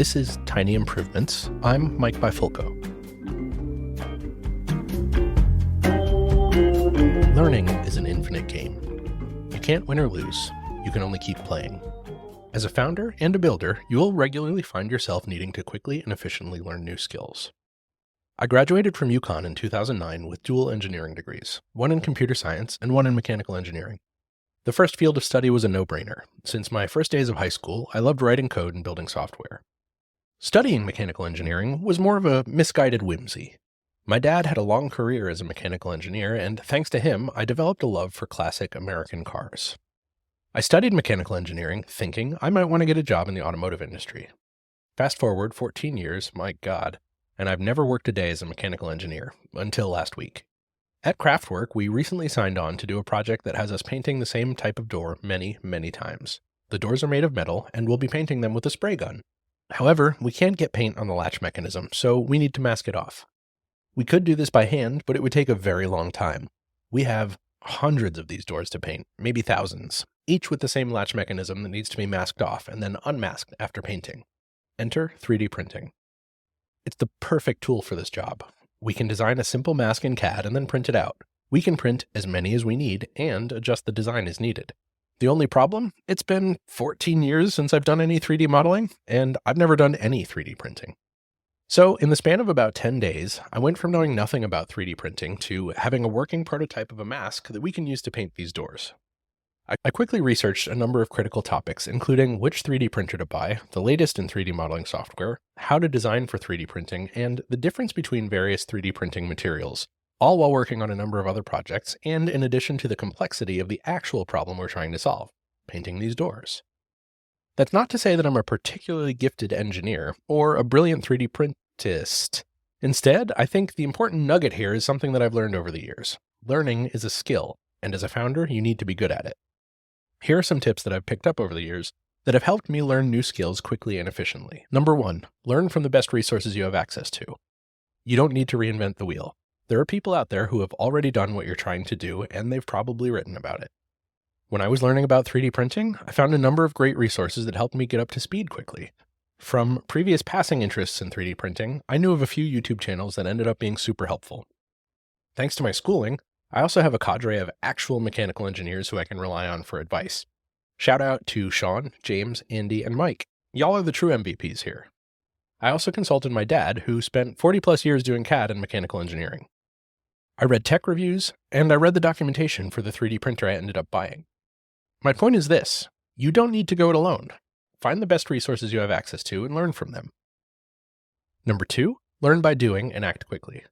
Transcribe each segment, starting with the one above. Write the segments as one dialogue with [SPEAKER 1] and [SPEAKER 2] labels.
[SPEAKER 1] This is Tiny Improvements. I'm Mike Bifulco. Learning is an infinite game. You can't win or lose. You can only keep playing. As a founder and a builder, you will regularly find yourself needing to quickly and efficiently learn new skills. I graduated from UConn in 2009 with dual engineering degrees, one in computer science and one in mechanical engineering. The first field of study was a no-brainer. Since my first days of high school, I loved writing code and building software. Studying mechanical engineering was more of a misguided whimsy. My dad had a long career as a mechanical engineer, and thanks to him, I developed a love for classic American cars. I studied mechanical engineering, thinking I might want to get a job in the automotive industry. Fast forward 14 years, my God, and I've never worked a day as a mechanical engineer, until last week. At Craftwork, we recently signed on to do a project that has us painting the same type of door many, many times. The doors are made of metal, and we'll be painting them with a spray gun. However, we can't get paint on the latch mechanism, so we need to mask it off. We could do this by hand, but it would take a very long time. We have hundreds of these doors to paint, maybe thousands, each with the same latch mechanism that needs to be masked off and then unmasked after painting. Enter 3D printing. It's the perfect tool for this job. We can design a simple mask in CAD and then print it out. We can print as many as we need and adjust the design as needed. The only problem? It's been 14 years since I've done any 3D modeling, and I've never done any 3D printing. So in the span of about 10 days, I went from knowing nothing about 3D printing to having a working prototype of a mask that we can use to paint these doors. I quickly researched a number of critical topics, including which 3D printer to buy, the latest in 3D modeling software, how to design for 3D printing, and the difference between various 3D printing materials, all while working on a number of other projects, and in addition to the complexity of the actual problem we're trying to solve, painting these doors. That's not to say that I'm a particularly gifted engineer or a brilliant 3D printist. Instead, I think the important nugget here is something that I've learned over the years. Learning is a skill, and as a founder, you need to be good at it. Here are some tips that I've picked up over the years that have helped me learn new skills quickly and efficiently. Number 1, learn from the best resources you have access to. You don't need to reinvent the wheel. There are people out there who have already done what you're trying to do, and they've probably written about it. When I was learning about 3D printing, I found a number of great resources that helped me get up to speed quickly. From previous passing interests in 3D printing, I knew of a few YouTube channels that ended up being super helpful. Thanks to my schooling, I also have a cadre of actual mechanical engineers who I can rely on for advice. Shout out to Sean, James, Andy, and Mike. Y'all are the true MVPs here. I also consulted my dad, who spent 40 plus years doing CAD and mechanical engineering. I read tech reviews, and I read the documentation for the 3D printer I ended up buying. My point is this: you don't need to go it alone. Find the best resources you have access to and learn from them. Number 2, learn by doing and act quickly.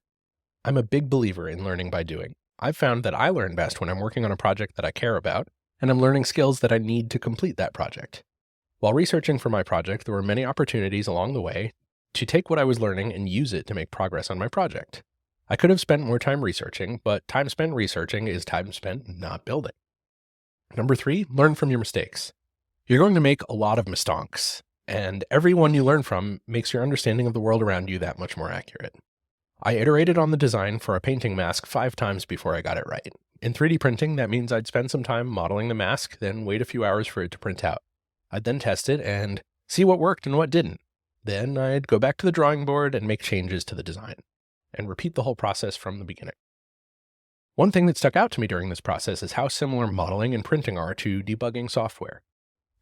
[SPEAKER 1] I'm a big believer in learning by doing. I've found that I learn best when I'm working on a project that I care about, and I'm learning skills that I need to complete that project. While researching for my project, there were many opportunities along the way to take what I was learning and use it to make progress on my project. I could have spent more time researching, but time spent researching is time spent not building. Number 3, learn from your mistakes. You're going to make a lot of mistakes, and every one you learn from makes your understanding of the world around you that much more accurate. I iterated on the design for a painting mask 5 times before I got it right. In 3D printing, that means I'd spend some time modeling the mask, then wait a few hours for it to print out. I'd then test it and see what worked and what didn't. Then I'd go back to the drawing board and make changes to the design, and repeat the whole process from the beginning. One thing that stuck out to me during this process is how similar modeling and printing are to debugging software.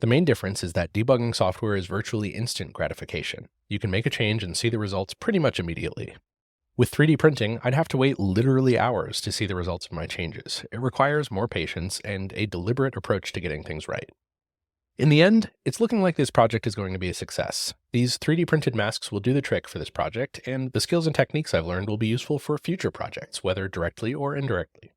[SPEAKER 1] The main difference is that debugging software is virtually instant gratification. You can make a change and see the results pretty much immediately. With 3D printing, I'd have to wait literally hours to see the results of my changes. It requires more patience and a deliberate approach to getting things right. In the end, it's looking like this project is going to be a success. These 3D printed masks will do the trick for this project, and the skills and techniques I've learned will be useful for future projects, whether directly or indirectly.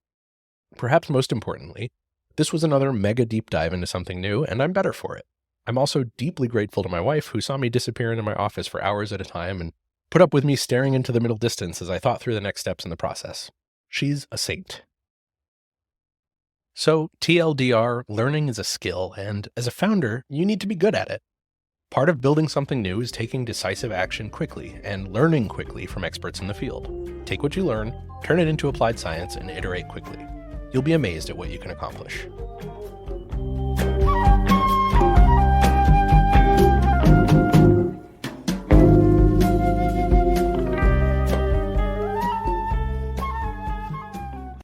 [SPEAKER 1] Perhaps most importantly, this was another mega deep dive into something new, and I'm better for it. I'm also deeply grateful to my wife, who saw me disappear into my office for hours at a time and put up with me staring into the middle distance as I thought through the next steps in the process. She's a saint. So, TLDR, learning is a skill, and as a founder, you need to be good at it. Part of building something new is taking decisive action quickly and learning quickly from experts in the field. Take what you learn, turn it into applied science, and iterate quickly. You'll be amazed at what you can accomplish.